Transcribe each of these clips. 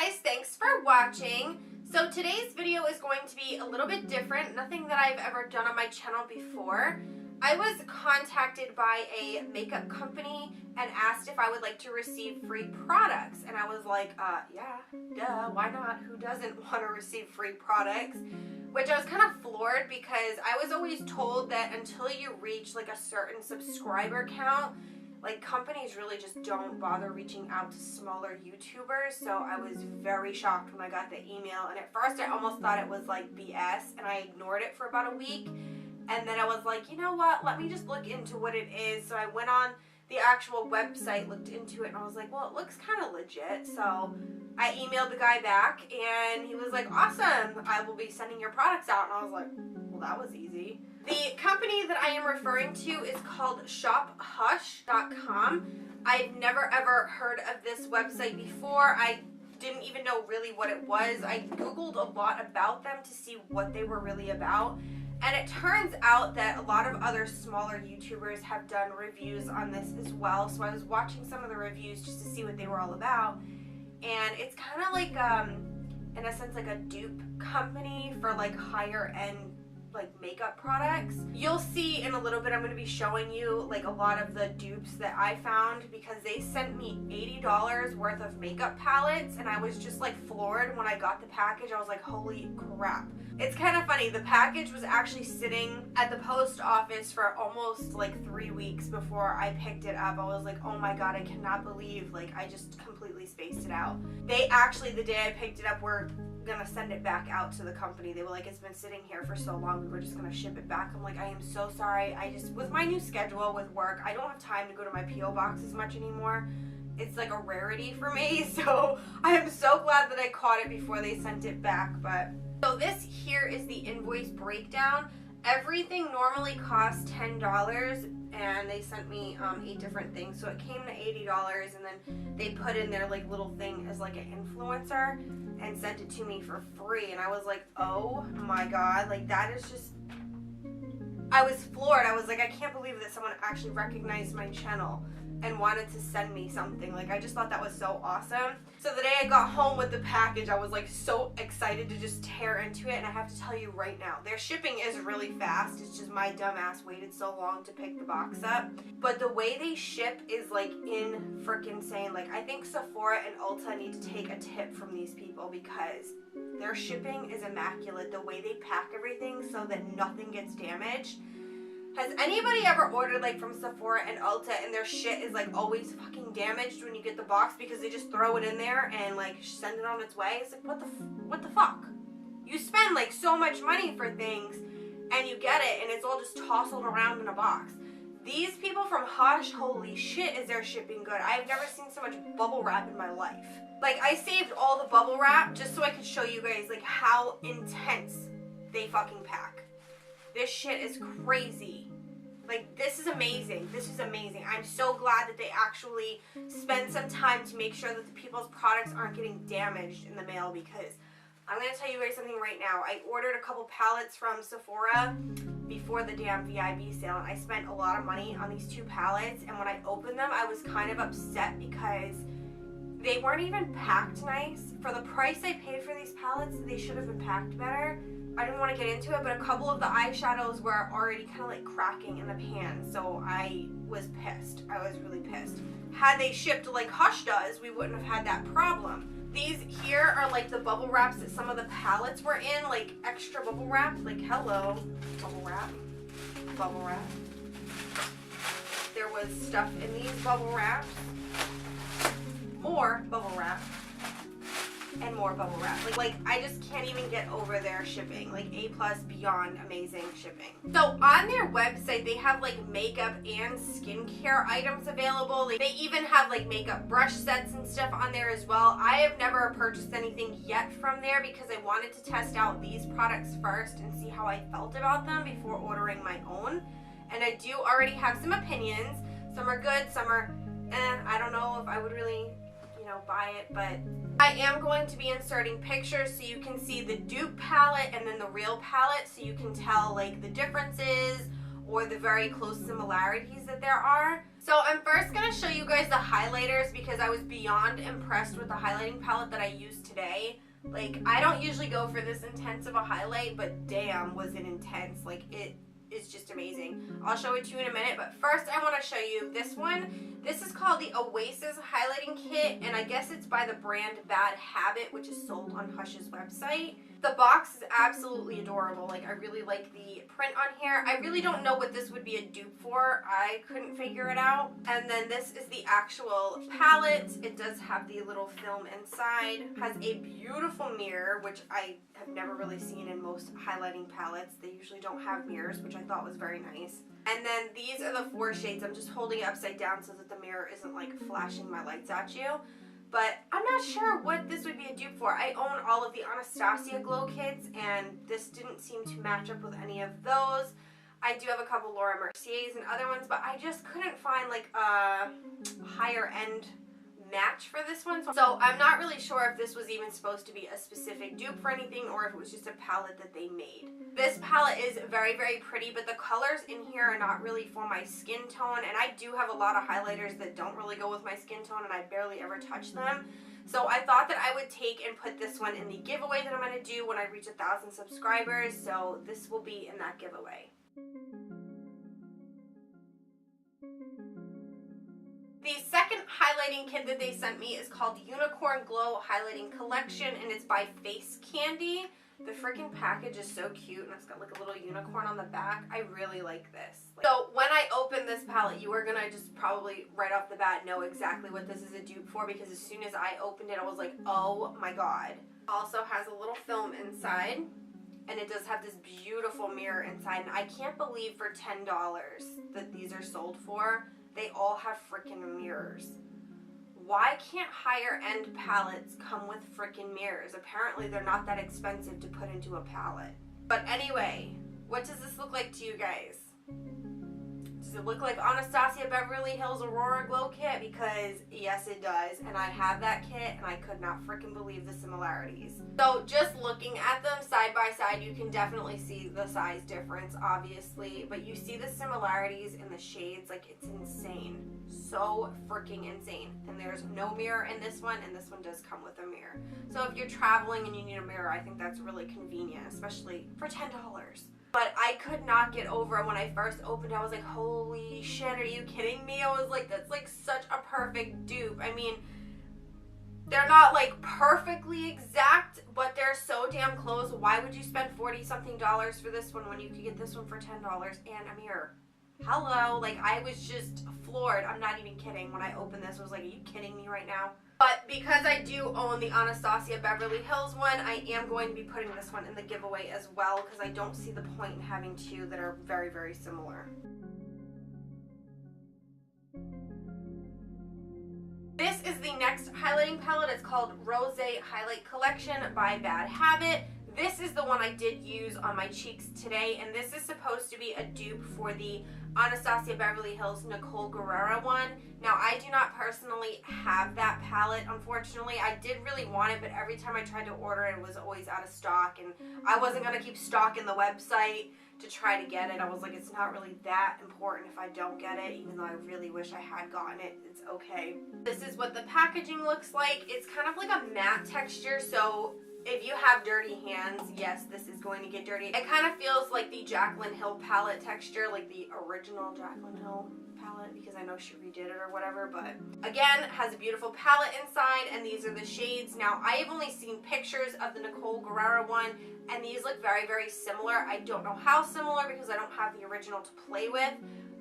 guys, thanks for watching. So today's video is going to be a little bit different, nothing that I've ever done on my channel before. I was contacted by a makeup company and asked if I would like to receive free products. And I was like, yeah, duh, why not? Who doesn't want to receive free products? Which I was kind of floored because I was always told that until you reach like a certain subscriber count, like companies really just don't bother reaching out to smaller YouTubers. So I was very shocked when I got the email. And at first I almost thought it was like BS and I ignored it for about a week. And then I was like, you know what, let me just look into what it is. So I went on the actual website, looked into it, and I was like, well, it looks kind of legit. So I emailed the guy back and he was like, awesome, I will be sending your products out. And I was like, well, that was easy. The company that I am referring to is called shophush.com. I've never ever heard of this website before. I didn't even know really what it was. I Googled a lot about them to see what they were really about. And it turns out that a lot of other smaller YouTubers have done reviews on this as well. So I was watching some of the reviews just to see what they were all about. And it's kind of like, in a sense, like a dupe company for like higher end like makeup products. You'll see in a little bit, I'm going to be showing you like a lot of the dupes that I found because they sent me $80 worth of makeup palettes and I was just like floored when I got the package. I was like, holy crap. It's kind of funny, the package was actually sitting at the post office for almost like 3 weeks before I picked it up. I was like, oh my god, I cannot believe like I just completely spaced it out. They actually, the day I picked it up, were gonna send it back out to the company. They were like, it's been sitting here for so long, we were just gonna ship it back. I'm like, I am so sorry. I just, with my new schedule with work, I don't have time to go to my P.O. box as much anymore. It's like a rarity for me, so I am so glad that I caught it before they sent it back. But so this here is the invoice breakdown. Everything normally costs $10 and they sent me 8 different things, so it came to $80, and then they put in their like little thing as like an influencer and sent it to me for free. And I was like, oh my god, like that is just, I was floored. I was like, I can't believe that someone actually recognized my channel and wanted to send me something. Like, I just thought that was so awesome. So the day I got home with the package, I was like so excited to just tear into it. And I have to tell you right now, their shipping is really fast. It's just my dumb ass waited so long to pick the box up. But the way they ship is like freaking-sane. Like, I think Sephora and Ulta need to take a tip from these people because their shipping is immaculate. The way they pack everything so that nothing gets damaged. Has anybody ever ordered like from Sephora and Ulta and their shit is like always fucking damaged when you get the box because they just throw it in there and like send it on its way? It's like, what the fuck? You spend like so much money for things and you get it and it's all just tousled around in a box. These people from Hush, holy shit, is their shipping good. I've never seen so much bubble wrap in my life. Like, I saved all the bubble wrap just so I could show you guys like how intense they fucking pack. This shit is crazy. Like, this is amazing. This is amazing. I'm so glad that they actually spend some time to make sure that the people's products aren't getting damaged in the mail, because I'm going to tell you guys something right now. I ordered a couple palettes from Sephora before the damn VIB sale, and I spent a lot of money on these 2 palettes, and when I opened them, I was kind of upset because they weren't even packed nice. For the price I paid for these palettes, they should have been packed better. I didn't want to get into it, but a couple of the eyeshadows were already kind of like cracking in the pan, so I was pissed. I was really pissed. Had they shipped like Hush does, we wouldn't have had that problem. These here are like the bubble wraps that some of the palettes were in, like extra bubble wrap. Like, hello, bubble wrap, bubble wrap. There was stuff in these bubble wraps, more bubble wrap, and more bubble wrap. Like I just can't even get over their shipping. Like, A+, beyond amazing shipping. So on their website, they have like makeup and skincare items available. Like, they even have like makeup brush sets and stuff on there as well. I have never purchased anything yet from there because I wanted to test out these products first and see how I felt about them before ordering my own. And I do already have some opinions. Some are good, some are I don't know if I would really, buy it, but I am going to be inserting pictures so you can see the dupe palette and then the real palette, so you can tell like the differences or the very close similarities that there are. So I'm first going to show you guys the highlight highlighters because I was beyond impressed with the highlighting palette that I used today. Like, I don't usually go for this intense of a highlight, but damn, was it intense. Like, it is just amazing. I'll show it to you in a minute, but first I want to show you this one. This is called the Oasis highlighting kit, and I guess it's by the brand Bad Habit, which is sold on Hush's website. The box is absolutely adorable. Like, I really like the print on here. I really don't know what this would be a dupe for. I couldn't figure it out. And then this is the actual palette. It does have the little film inside. Has a beautiful mirror, which I have never really seen in most highlighting palettes. They usually don't have mirrors, which I thought was very nice. And then these are the 4 shades. I'm just holding it upside down so that the mirror isn't like flashing my lights at you. But I'm not sure what this would be a dupe for. I own all of the Anastasia glow kits, and this didn't seem to match up with any of those. I do have a couple Laura Merciers and other ones, but I just couldn't find like a higher end match for this one. So I'm not really sure if this was even supposed to be a specific dupe for anything or if it was just a palette that they made. This palette is very, very pretty, but the colors in here are not really for my skin tone, and I do have a lot of highlighters that don't really go with my skin tone, and I barely ever touch them. So I thought that I would take and put this one in the giveaway that I'm going to do when I reach 1,000 subscribers, so this will be in that giveaway. The second highlighting kit that they sent me is called Unicorn Glow Highlighting Collection, and it's by Face Candy. The freaking package is so cute, and it's got like a little unicorn on the back. I really like this. So when I open this palette, you are gonna just probably right off the bat know exactly what this is a dupe for, because as soon as I opened it, I was like, oh my god. Also has a little film inside, and it does have this beautiful mirror inside, and I can't believe for $10 that these are sold for. They all have freaking mirrors. Why can't higher end palettes come with freaking mirrors? Apparently they're not that expensive to put into a palette. But anyway, what does this look like to you guys? Does it look like Anastasia Beverly Hills Aurora Glow Kit? Because yes, it does. And I have that kit, and I could not freaking believe the similarities. So just looking at them side by side, you can definitely see the size difference, obviously. But you see the similarities in the shades. Like, it's insane. So freaking insane. And there's no mirror in this one, and this one does come with a mirror. So if you're traveling and you need a mirror, I think that's really convenient, especially for $10. But I could not get over it. When I first opened it, I was like, holy shit, are you kidding me? I was like, that's like such a perfect dupe. I mean, they're not like perfectly exact, but they're so damn close. Why would you spend $40-something for this one when you could get this one for $10 and a mirror? Hello, like, I was just floored. I'm not even kidding. When I opened this, I was like, are you kidding me right now? But because I do own the Anastasia Beverly Hills one, I am going to be putting this one in the giveaway as well, because I don't see the point in having two that are very, very similar. This is the next highlighting palette. It's called Rose Highlight Collection by Bad Habit. This is the one I did use on my cheeks today, and this is supposed to be a dupe for the Anastasia Beverly Hills Nicole Guerrero one. Now, I do not personally have that palette, unfortunately. I did really want it, but every time I tried to order it, it was always out of stock, and I wasn't going to keep stocking the website to try to get it. I was like, it's not really that important if I don't get it, even though I really wish I had gotten it. It's okay. This is what the packaging looks like. It's kind of like a matte texture, so if you have dirty hands, yes, this is going to get dirty. It kind of feels like the Jaclyn Hill palette texture, like the original Jaclyn Hill palette, because I know she redid it or whatever, but again, has a beautiful palette inside, and these are the shades. Now, I have only seen pictures of the Nicole Guerrero one, and these look very, very similar. I don't know how similar because I don't have the original to play with,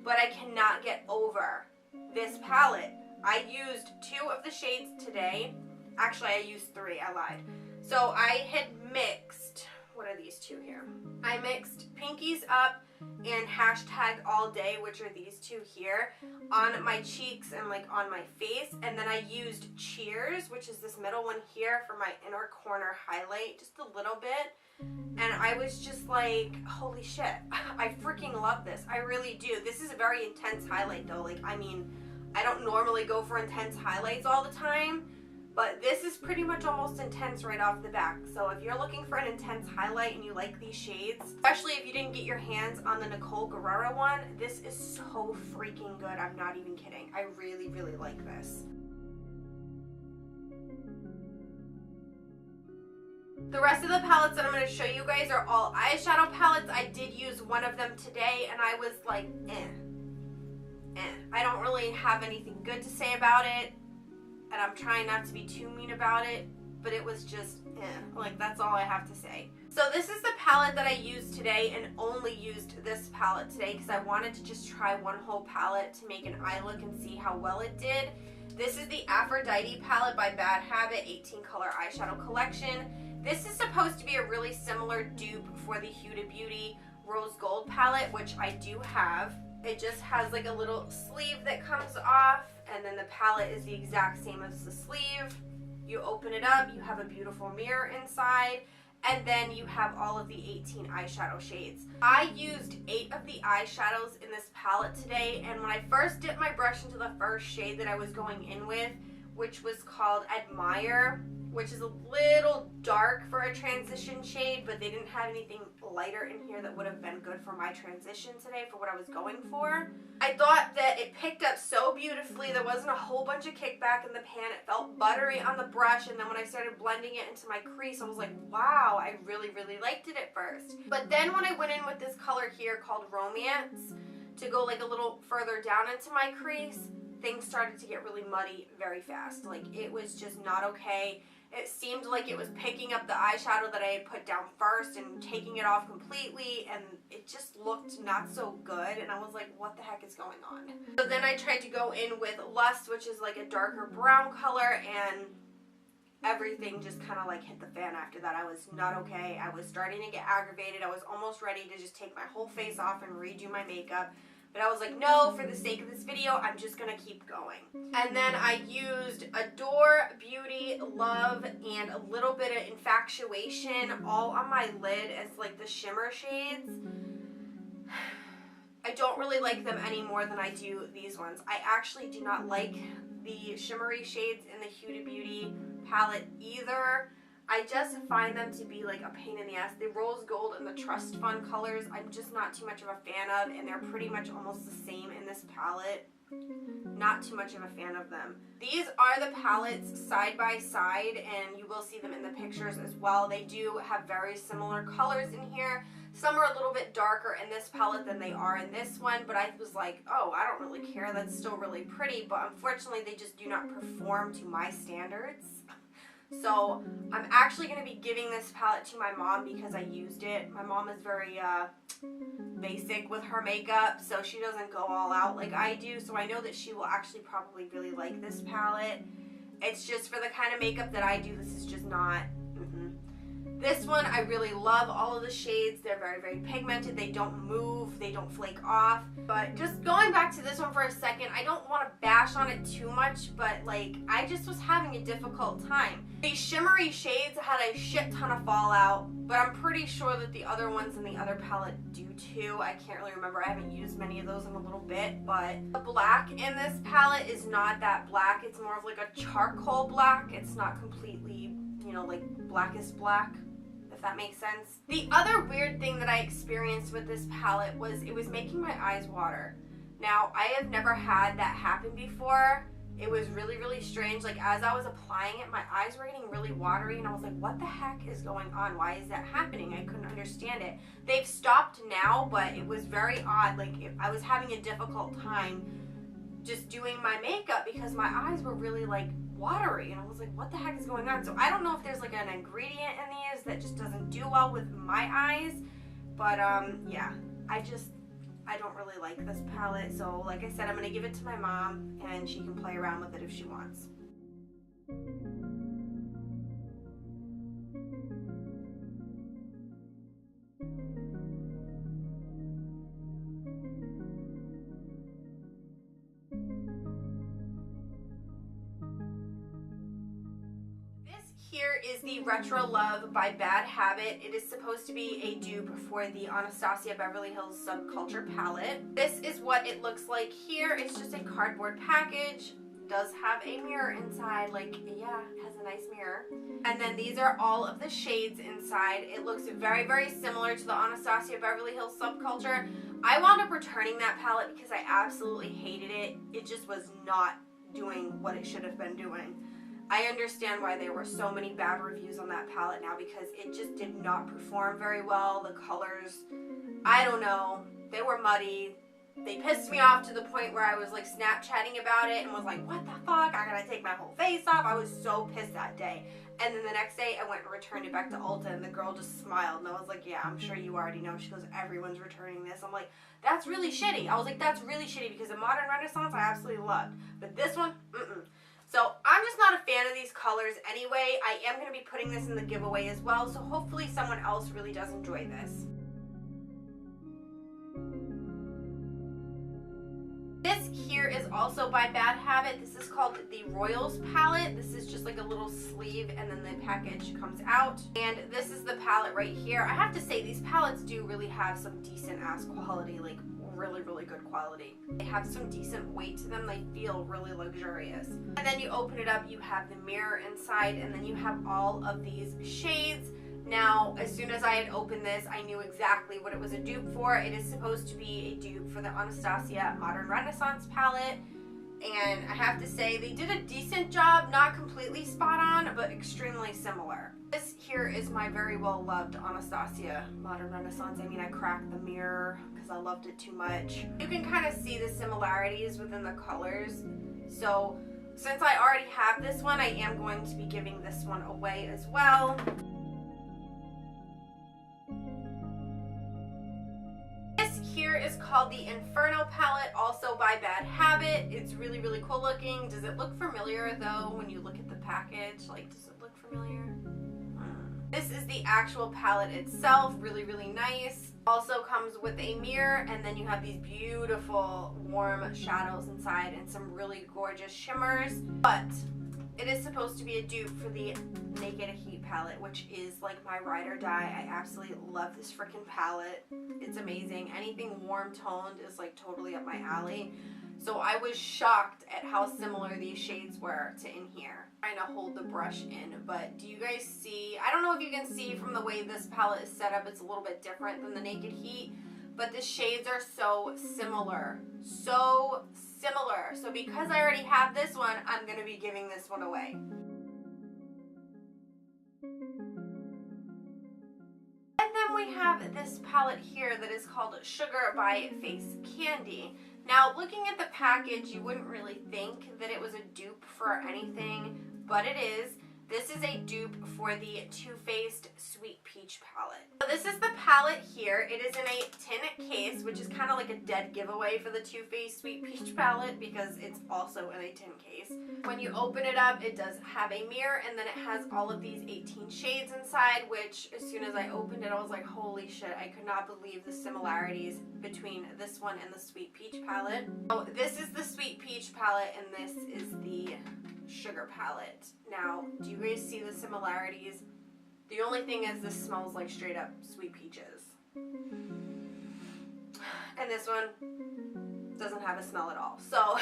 but I cannot get over this palette. I used 2 of the shades today. Actually, I used 3, I lied. So I had mixed, what are these 2 here? I mixed Pinkies Up and Hashtag All Day, which are these 2 here, on my cheeks and like on my face. And then I used Cheers, which is this middle one here, for my inner corner highlight, just a little bit. And I was just like, holy shit, I freaking love this. I really do. This is a very intense highlight though. Like, I mean, I don't normally go for intense highlights all the time, but this is pretty much almost intense right off the back. So if you're looking for an intense highlight and you like these shades, especially if you didn't get your hands on the Nicole Guerrero one, this is so freaking good. I'm not even kidding. I really, really like this. The rest of the palettes that I'm going to show you guys are all eyeshadow palettes. I did use one of them today, and I was like, I don't really have anything good to say about it, and I'm trying not to be too mean about it, but it was just, like, that's all I have to say. So this is the palette that I used today, and only used this palette today because I wanted to just try one whole palette to make an eye look and see how well it did. This is the Aphrodite palette by Bad Habit 18 color eyeshadow collection. This is supposed to be a really similar dupe for the Huda Beauty Rose Gold palette, which I do have. It just has like a little sleeve that comes off, and then the palette is the exact same as the sleeve. You open it up, you have a beautiful mirror inside, and then you have all of the 18 eyeshadow shades. I used 8 of the eyeshadows in this palette today, and when I first dipped my brush into the first shade that I was going in with, which was called Admire, which is a little dark for a transition shade, but they didn't have anything lighter in here that would have been good for my transition today for what I was going for. I thought that it picked up so beautifully. There wasn't a whole bunch of kickback in the pan. It felt buttery on the brush, and then when I started blending it into my crease, I was like, wow, I really, really liked it at first. But then when I went in with this color here called Romance to go like a little further down into my crease, things started to get really muddy very fast. Like, it was just not okay. It seemed like it was picking up the eyeshadow that I had put down first and taking it off completely, and it just looked not so good, and I was like, what the heck is going on? So then I tried to go in with Lust, which is like a darker brown color, and everything just kind of like hit the fan after that. I was not okay. I was starting to get aggravated. I was almost ready to just take my whole face off and redo my makeup. But I was like, no, for the sake of this video, I'm just going to keep going. And then I used Adore, Beauty, Love, and a little bit of Infatuation all on my lid as like the shimmer shades. I don't really like them any more than I do these ones. I actually do not like the shimmery shades in the Huda Beauty palette either. I just find them to be like a pain in the ass. The Rose Gold and the Trust Fund colors, I'm just not too much of a fan of, and they're pretty much almost the same in this palette. Not too much of a fan of them. These are the palettes side by side, and you will see them in the pictures as well. They do have very similar colors in here. Some are a little bit darker in this palette than they are in this one, but I was like, oh, I don't really care. That's still really pretty, but unfortunately they just do not perform to my standards. So I'm actually going to be giving this palette to my mom because I used it. My mom is very basic with her makeup, so she doesn't go all out like I do. So I know that she will actually probably really like this palette. It's just for the kind of makeup that I do, this is just not. This one I really love all of the shades. They're very, very pigmented. They don't move. They don't flake off. But just going back to this one for a second, I don't want to bash on it too much, but like I just was having a difficult time. These shimmery shades had a shit ton of fallout, but I'm pretty sure that the other ones in the other palette do too. I can't really remember. I haven't used many of those in a little bit, but the black in this palette is not that black. It's more of like a charcoal black. It's not completely, you know, like blackest black, if that makes sense. The other weird thing that I experienced with this palette was it was making my eyes water. Now, I have never had that happen before. It was really, really strange. Like, as I was applying it, my eyes were getting really watery, and I was like, what the heck is going on? Why is that happening? I couldn't understand it. They've stopped now, but it was very odd. Like, I was having a difficult time just doing my makeup because my eyes were really, like, watery, and I was like, what the heck is going on? So I don't know if there's like an ingredient in these that just doesn't do well with my eyes, but yeah, I don't really like this palette. So like I said, I'm gonna give it to my mom and she can play around with it if she wants. Here is the Retro Love by Bad Habit. It is supposed to be a dupe for the Anastasia Beverly Hills Subculture palette. This is what it looks like here. It's just a cardboard package. It does have a mirror inside. Like, yeah, it has a nice mirror. And then these are all of the shades inside. It looks very, very similar to the Anastasia Beverly Hills Subculture. I wound up returning that palette because I absolutely hated it. It just was not doing what it should have been doing. I understand why there were so many bad reviews on that palette now, because it just did not perform very well. The colors, I don't know, they were muddy. They pissed me off to the point where I was like Snapchatting about it and was like, what the fuck? I gotta take my whole face off. I was so pissed that day. And then the next day I went and returned it back to Ulta, and the girl just smiled, and I was like, yeah, I'm sure you already know. She goes, everyone's returning this. I'm like, that's really shitty. I was like, that's really shitty, because the Modern Renaissance I absolutely loved. But this one, So I'm just not a fan of these colors anyway. I am going to be putting this in the giveaway as well, so hopefully someone else really does enjoy this. This here is also by Bad Habit. This is called the Royals palette. This is just like a little sleeve, and then the package comes out. And this is the palette right here. I have to say, these palettes do really have some decent ass quality, like really, really good quality. They have some decent weight to them. They feel really luxurious. And then you open it up, you have the mirror inside, and then you have all of these shades. Now, as soon as I had opened this, I knew exactly what it was a dupe for. It is supposed to be a dupe for the Anastasia Modern Renaissance palette. And I have to say, they did a decent job, not completely spot on, but extremely similar. This here is my very well loved Anastasia Modern Renaissance. I mean, I cracked the mirror because I loved it too much. You can kind of see the similarities within the colors. So, since I already have this one, I am going to be giving this one away as well. Here is called the Inferno palette, also by Bad Habit. It's really, really cool looking. Does it look familiar though when you look at the package? Like, does it look familiar? This is the actual palette itself. Really, really nice. Also comes with a mirror, and then you have these beautiful warm shadows inside and some really gorgeous shimmers. But it is supposed to be a dupe for the Naked Heat palette, which is like my ride or die. I absolutely love this freaking palette. It's amazing. Anything warm toned is like totally up my alley. So I was shocked at how similar these shades were to in here. I'm trying to hold the brush in, but do you guys see? I don't know if you can see from the way this palette is set up. It's a little bit different than the Naked Heat, but the shades are so similar. So similar. So because I already have this one, I'm going to be giving this one away. And then we have this palette here that is called Sugar by Face Candy. Now, looking at the package, you wouldn't really think that it was a dupe for anything, but it is. This is a dupe for the Too Faced Sweet Peach palette. So this is the palette here. It is in a tin case, which is kind of like a dead giveaway for the Too Faced Sweet Peach palette because it's also in a tin case. When you open it up, it does have a mirror, and then it has all of these 18 shades inside, which as soon as I opened it, I was like, holy shit, I could not believe the similarities between this one and the Sweet Peach palette. So this is the Sweet Peach palette, and this is the Sugar palette. Now, do you guys see the similarities? The only thing is this smells like straight up sweet peaches. And this one doesn't have a smell at all. So,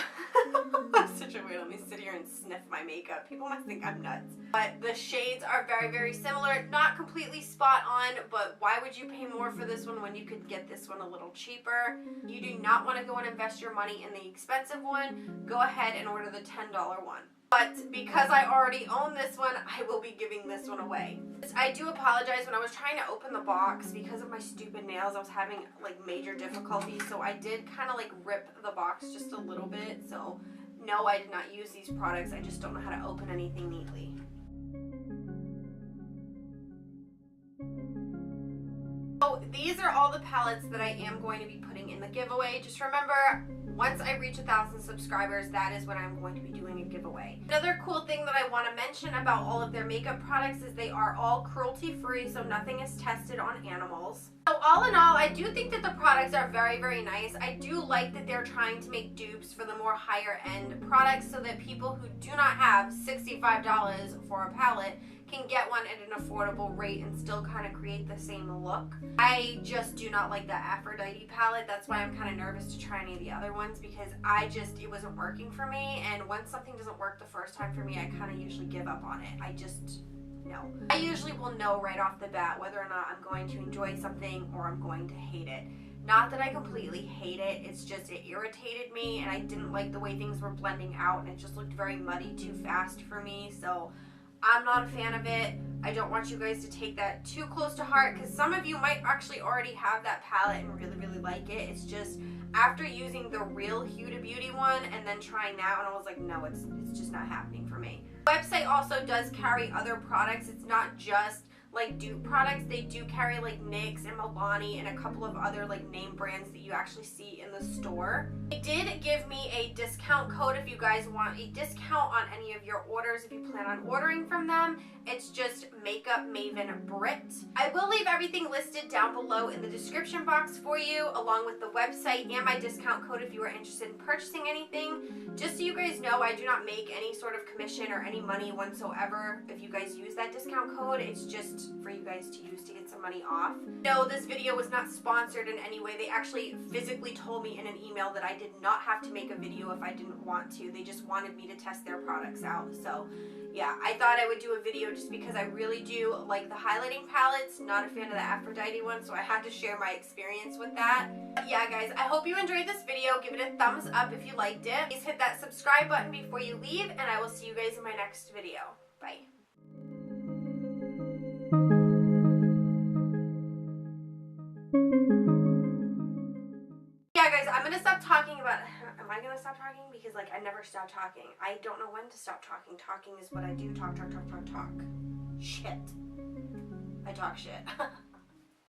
I'm such a weird. Let me sit here and sniff my makeup. People must think I'm nuts. But the shades are very, very similar. Not completely spot on, but why would you pay more for this one when you could get this one a little cheaper? You do not want to go and invest your money in the expensive one. Go ahead and order the $10 one. But because I already own this one, I will be giving this one away. I do apologize. When I was trying to open the box, because of my stupid nails, I was having like major difficulty. So I did kind of like rip the box just a little bit. So no, I did not use these products. I just don't know how to open anything neatly. So these are all the palettes that I am going to be putting in the giveaway. Just remember, once I reach 1,000 subscribers, that is when I'm going to be doing a giveaway. Another cool thing that I want to mention about all of their makeup products is they are all cruelty-free, so nothing is tested on animals. So all in all, I do think that the products are very, very nice. I do like that they're trying to make dupes for the more higher end products so that people who do not have $65 for a palette can get one at an affordable rate and still kind of create the same look. I just do not like the Aphrodite palette. That's why I'm kind of nervous to try any of the other ones, because it wasn't working for me, and once something doesn't work the first time for me, I kind of usually give up on it. No. I usually will know right off the bat whether or not I'm going to enjoy something or I'm going to hate it. Not that I completely hate it, it's just it irritated me and I didn't like the way things were blending out and it just looked very muddy too fast for me. So I'm not a fan of it. I don't want you guys to take that too close to heart because some of you might actually already have that palette and really like it. It's just after using the real Huda Beauty one and then trying that one, I was like, no, it's just not happening for me. The website also does carry other products. It's not just like Dupe products. They do carry like NYX and Milani and a couple of other like name brands that you actually see in the store. They did give me a discount code if you guys want a discount on any of your orders if you plan on ordering from them. It's just MakeupMavenBritt. I will leave everything listed down below in the description box for you, along with the website and my discount code if you are interested in purchasing anything. Just so you guys know, I do not make any sort of commission or any money whatsoever if you guys use that discount code. It's just for you guys to use to get some money off. No, this video was not sponsored in any way. They actually physically told me in an email that I did not have to make a video if I didn't want to. They just wanted me to test their products out. So yeah, I thought I would do a video just because I really do like the highlighting palettes. Not a fan of the Aphrodite one, so I had to share my experience with that. But yeah, guys, I hope you enjoyed this video. Give it a thumbs up if you liked it. Please hit that subscribe button before you leave, and I will see you guys in my next video. Bye. Yeah, guys, I'm gonna stop talking about. Am I gonna stop talking? Because like I never stop talking. I don't know when to stop talking. Talking is what I do. Talk. Shit. I talk shit.